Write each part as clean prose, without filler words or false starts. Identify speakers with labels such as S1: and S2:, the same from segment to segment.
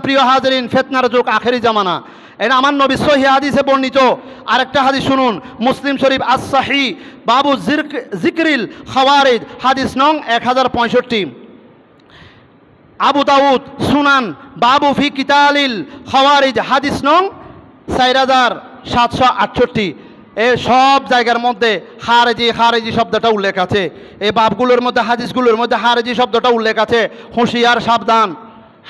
S1: প্রিয় হাজিরিন, ফিতনার যুগ, আখেরি জামানা। এটা আমার নবী সহিহ হাদিসে বর্ণিত। আরেকটা হাদিস শুনুন, মুসলিম শরীফ আস-সাহি বাবু জিকরিল খাওয়ারিজ, হাদিস নং 1065। আবু দাউদ সুনান বাবু ফি কিতালিল খাওয়ারিজ, হাদিস নং 4768। এই সব জায়গার মধ্যে খারেজি শব্দটা উল্লেখ আছে। এই বাবগুলোর মধ্যে, হাদিসগুলোর মধ্যে খারেজি শব্দটা উল্লেখ আছে। হুঁশিয়ার, সাবধান,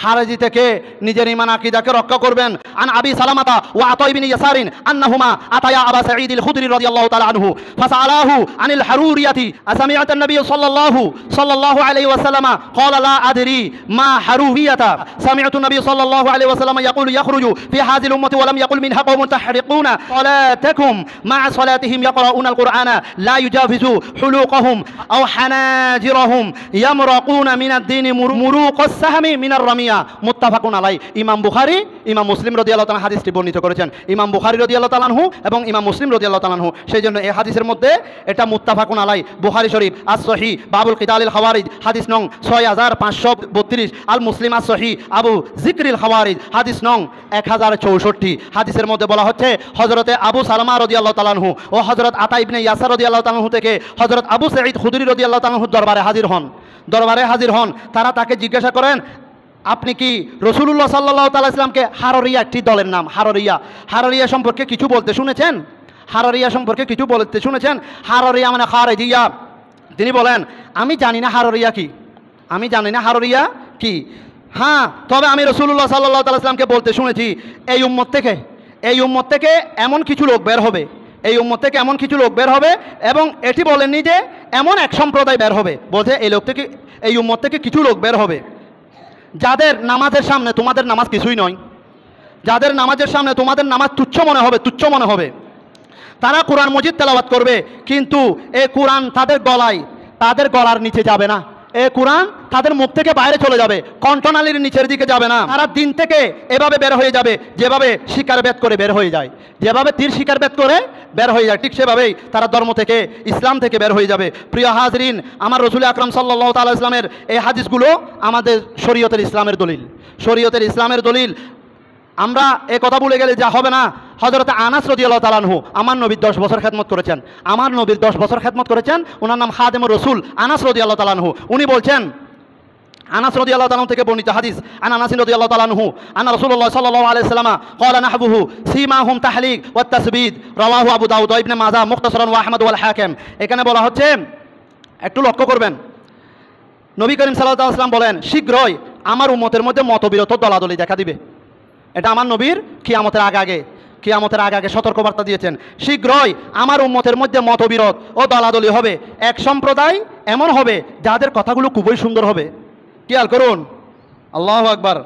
S1: হারেজি থেকে নিজের ঈমান আকীদাকে রক্ষা করবেন। আন আবি সালামাতা ওয়া আতা ইবনে ইয়াসারিন আন্নাহুমা আতায়া আবা সাঈদ আল খুদরি রাদিয়াল্লাহু তাআলা আনহু ফাসালাহু আনিল হারুরিয়াতি আসামিআত আন-নবী সাল্লাল্লাহু আলাইহি ওয়াসাল্লাম ক্বালা লা আদরি মা হারুরিয়াতা সামিআতু নবী সাল্লাল্লাহু আলাইহি ওয়াসাল্লাম ইয়াকুলু ইয়াখরুজু ফি হাযিল উম্মতি ওয়া লাম ইয়াকুল মিনহা কওমুন তাহরিকুনা সালাতাকুম মা সালাতিহিম ইয়াকরাউনা আল-কুরআনা লা ইউজাফিজু হুলুকাহুম আও হানাজিরাহুম ইয়ামরাকুনা মিনাদ দীনি মুরুকাস সাহমি মিনার রামি। মুত্তাফাকুন আলাই। ইমাম বুখারী, ইমাম মুসলিম রাদিয়াল্লাহু তাআলা হাদিসটি বর্ণিত করেছেন। ইমাম বুখারী রাদিয়াল্লাহু তাআলা আনহু এবং ইমাম মুসলিম রাদিয়াল্লাহু তাআলা আনহু, সেই জন্য এই হাদিসের মধ্যে এটা মুত্তাফাকুন আলাই। বুখারী শরীফ আস-সহিহ বাবুল কিতালিল খাওয়ারিজ, হাদিস নং 6532। আল মুসলিম আস-সহিহ আবু জিকরিল খাওয়ারিজ, হাদিস নং 1064। হাদিসের মধ্যে বলা হচ্ছে হযরতে আবু সালামা রাদিয়াল্লাহু তাআলা আনহু ও হযরত আতা ইবনে ইয়াসার রাদিয়াল্লাহু তাআলা আনহু থেকে হযরত আবু সাঈদ খুদরি রাদিয়াল্লাহু তাআলা আনহু দরবারে হাজির হন। তারা তাকে জিজ্ঞাসা করেন, আপনি কি রাসূলুল্লাহ সাল্লাল্লাহু তাআলা ইসলামকে হাররিয়া, একটি দলের নাম হাররিয়া সম্পর্কে কিছু বলতে শুনেছেন? হাররিয়া মানে খারেজিয়া। তিনি বলেন, আমি জানি না হাররিয়া কি। হ্যাঁ, তবে আমি রাসূলুল্লাহ সাল্লাল্লাহু তাআলা ইসলামকে বলতে শুনেছি, এই উম্মত থেকে এমন কিছু লোক বের হবে, এবং এটি বলেননি যে এমন এক সম্প্রদায় বের হবে, বলছে এই উম্মত থেকে কিছু লোক বের হবে যাদের নামাজের সামনে তোমাদের নামাজ কিছুই নয়, যাদের নামাজের সামনে তোমাদের নামাজ তুচ্ছ মনে হবে। তারা কোরআন মজিদ তেলাওয়াত করবে, কিন্তু এই কোরআন তাদের গলার নিচে যাবে না। এই কোরআন তাদের মুখ থেকে বাইরে চলে যাবে, কণ্ঠনালীর নিচের দিকে যাবে না। তারা দিন থেকে এভাবে বের হয়ে যাবে, যেভাবে শিকার বেদ করে বের হয়ে যায়, যেভাবে তীর শিকার বেদ করে বের হয়ে যায়, ঠিক সেভাবেই তারা ধর্ম থেকে, ইসলাম থেকে বের হয়ে যাবে। প্রিয় হাজরিন, আমার রাসূল আকরাম সাল্লাল্লাহু তাআলা ইসলামের এই হাদিসগুলো আমাদের শরীয়তের ইসলামের দলিল। আমরা এই কথা বলে গেলে যা হবে না। হযরত আনাস রাদিয়াল্লাহু তাআলা আনহু আমার নবীর 10 বছর খেদমত করেছেন। ওনার নাম খাদেমুর রাসূল আনাস রাদিয়াল্লাহু তাআলা আনহু। উনি বলছেন, আনাস রাদিয়াল্লাহু তাআলা থেকে বর্ণিত হাদিস, আনাস রাদিয়াল্লাহু তাআলা আনহু আন্না রাসূলুল্লাহ সাল্লাল্লাহু আলাইহি ওয়াসাল্লাম ক্বালা নাহবুহু সীমাহুম তাহলিক ওয়া তাসবিদ, রাওয়াহু আবু দাউদ ওয়া ইবনে মাজাহ মুখতাসারান ওয়া আহমদ ওয়াল হাকিম। এখানে বলা হচ্ছে, একটু লক্ষ্য করবেন, নবী করিম সাল্লাল্লাহু আলাইহি ওয়াসাল্লাম বলেন, শীঘ্রই আমার উম্মতের মধ্যে মতবিরোধ দলাদলি দেখা দিবে। এটা আমার নবীর কিয়ামতের আগে সতর্কবার্তা দিয়েছেন। শীঘ্রই আমার উম্মতের মধ্যে মতবিরোধ ও দলাদলি হবে। এক সম্প্রদায় এমন হবে যাদের কথাগুলো খুবই সুন্দর হবে। খেয়াল করুন, আল্লাহু আকবার।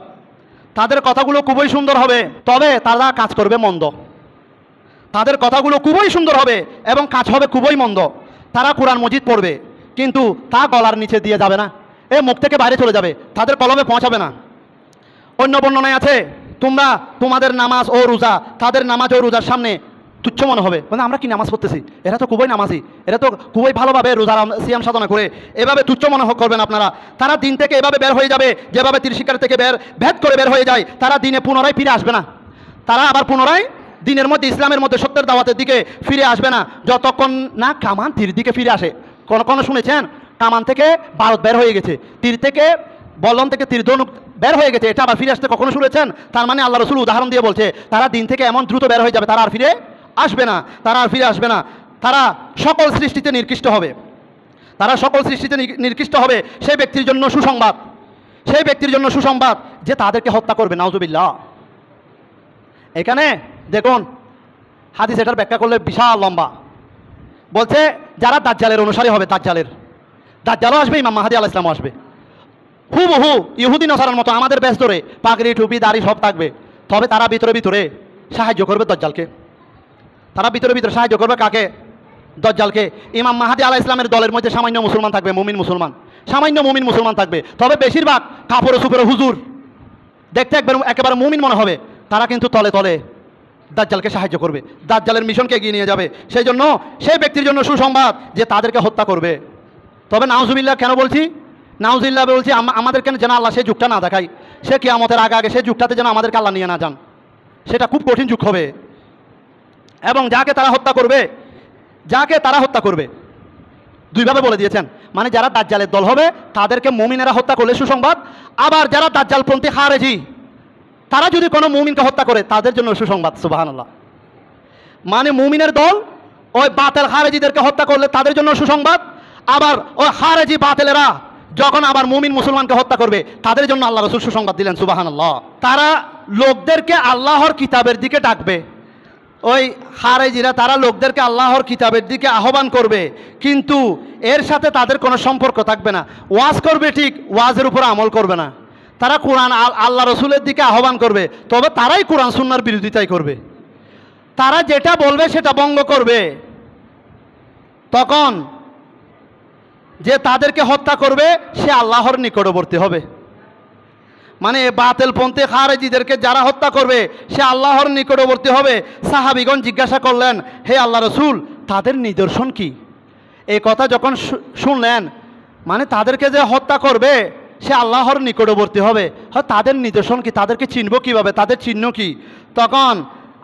S1: তাদের কথাগুলো খুবই সুন্দর হবে, তবে তারা কাজ করবে মন্দ। তাদের কথাগুলো খুবই সুন্দর হবে এবং কাজ হবে খুবই মন্দ। তারা কোরআন মজিদ পড়বে, কিন্তু তা গলার নিচে দিয়ে যাবে না, মুখ থেকে বাইরে চলে যাবে, তাদের কলমে পৌঁছাবে না। অন্য বর্ণনায় আছে, তোমাদের নামাজ ও রোজা তাদের নামাজ ও রোজার সামনে তুচ্ছ মনে হবে। মানে আমরা কি নামাজ পড়তেছি, এরা তো খুবই নামাজি, এরা তো খুবই ভালোভাবে রোজা সিয়াম সাধনা করে, এভাবে তুচ্ছ মনে করবেন আপনারা। তারা দিন থেকে এভাবে বের হয়ে যাবে, যেভাবে তীর শিকার থেকে ভেদ করে বের হয়ে যায়। তারা দিনে পুনরায় ফিরে আসবে না। তারা আবার পুনরায় দিনের মধ্যে, ইসলামের মধ্যে, সত্যের দাওয়াতের দিকে ফিরে আসবে না, যতক্ষণ না কামান তীর দিকে ফিরে আসে। কোনো শুনেছেন কামান থেকে ভারত বের হয়ে গেছে, তীর থেকে, বল্লম থেকে তীর ধনুক বের হয়ে গেছে, এটা আবার ফিরে আসতে কখনো শুনেছেন? তার মানে আল্লাহ রাসূল উদাহরণ দিয়ে বলছে, তারা দিন থেকে এমন দ্রুত বের হয়ে যাবে, তারা আর ফিরে আসবে না। তারা সকল সৃষ্টিতে নিকৃষ্ট হবে। সেই ব্যক্তির জন্য সুসংবাদ যে তাদেরকে হত্যা করবে, নাউজুবিল্লাহ। এখানে দেখুন, হাদিস এটার ব্যাখ্যা করলে বিশাল লম্বা। বলছে যারা দাজ্জালের অনুসারী হবে, দাজ্জালও আসবে, ইমাম মাহদী আলাইহিস সালামও আসবে। হুবহু ইহুদি নসারার মতো আমাদের বেশ ধরে পাগড়ি, টুপি, দাড়ি সব থাকবে, তবে তারা ভিতরে সাহায্য করবে দাজ্জালকে। সাহায্য করবে কাকে? দাজ্জালকে। ইমাম মাহদী আলাইহিস সালামের দলের মধ্যে সামান্য মুসলমান থাকবে, মুমিন মুসলমান থাকবে, তবে বেশিরভাগ কাপড়ে সুপরে হুজুর, দেখতে একেবারে মুমিন মনে হবে। তারা কিন্তু তলে দাজ্জালকে সাহায্য করবে, দাজ্জালের মিশনকে এগিয়ে নিয়ে যাবে। সেই জন্য সেই ব্যক্তির জন্য সুসংবাদ যে তাদেরকে হত্যা করবে। তবে নাউজুবিল্লাহ কেন বলছি? নাউজুবিল্লাহ বলছি আমাদের কেন যেন আল্লাহ সেই যুগটা না দেখায়। সে কিয়ামতের আগে আগে সেই যুগটাতে যেন আমাদেরকে আল্লাহ নিয়ে না যান, সেটা খুব কঠিন যুগ হবে। এবং যাকে তারা হত্যা করবে দুইভাবে বলে দিয়েছেন, মানে যারা দাজ্জালের দল হবে তাদেরকে মুমিনেরা হত্যা করলে সুসংবাদ, আবার যারা দাজ্জালপন্থী খারেজি তারা যদি কোনো মুমিনকে হত্যা করে তাদের জন্য সুসংবাদ। সুবহানাল্লাহ। মানে মুমিনের দল ওই বাতেল খারেজিদেরকে হত্যা করলে তাদের জন্য সুসংবাদ, আবার ওই খারেজি বাতেলেরা যখন আবার মুমিন মুসলমানকে হত্যা করবে তাদের জন্য আল্লাহ রাসূল সুসংবাদ দিলেন। সুবহানাল্লাহ। তারা লোকদেরকে আল্লাহর কিতাবের দিকে ডাকবে, ওই খারেজিরা তারা লোকদেরকে আল্লাহর কিতাবের দিকে আহ্বান করবে, কিন্তু এর সাথে তাদের কোনো সম্পর্ক থাকবে না। ওয়াজ করবে ঠিক, ওয়াজের উপর আমল করবে না। তারা কোরআন আল্লাহ রসুলের দিকে আহ্বান করবে, তবে তারাই কোরআন সুন্নাহর বিরোধিতাই করবে। তারা যেটা বলবে সেটা ভঙ্গ করবে। তখন যে তাদেরকে হত্যা করবে সে আল্লাহর নিকটবর্তী হবে। মানে বাতিলপন্থী খারেজিদেরকে যারা হত্যা করবে সে আল্লাহর নিকটবর্তী হবে। সাহাবীগণ জিজ্ঞাসা করলেন, হে আল্লাহ রসুল, তাদের নিদর্শন কি? এই কথা যখন শুনলেন, মানে তাদেরকে যে হত্যা করবে সে আল্লাহর নিকটবর্তী হবে, হয় তাদের নিদর্শন কি, তাদেরকে চিনব কিভাবে, তাদের চিহ্ন কি? তখন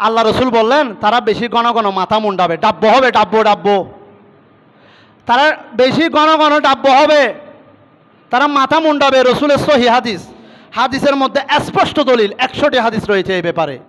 S1: আল্লাহ রসুল বললেন, তারা বেশি ঘন ঘন মাথা মুন্ডাবে, ডাব্য হবে, ডাব্য। তারা বেশি ঘন ঘন ডাব্য হবে, তারা মাথা মুন্ডাবে। রসুলের সহিহ হাদিসের মধ্যে স্পষ্ট দলিল, 100টি হাদিস রয়েছে এই ব্যাপারে।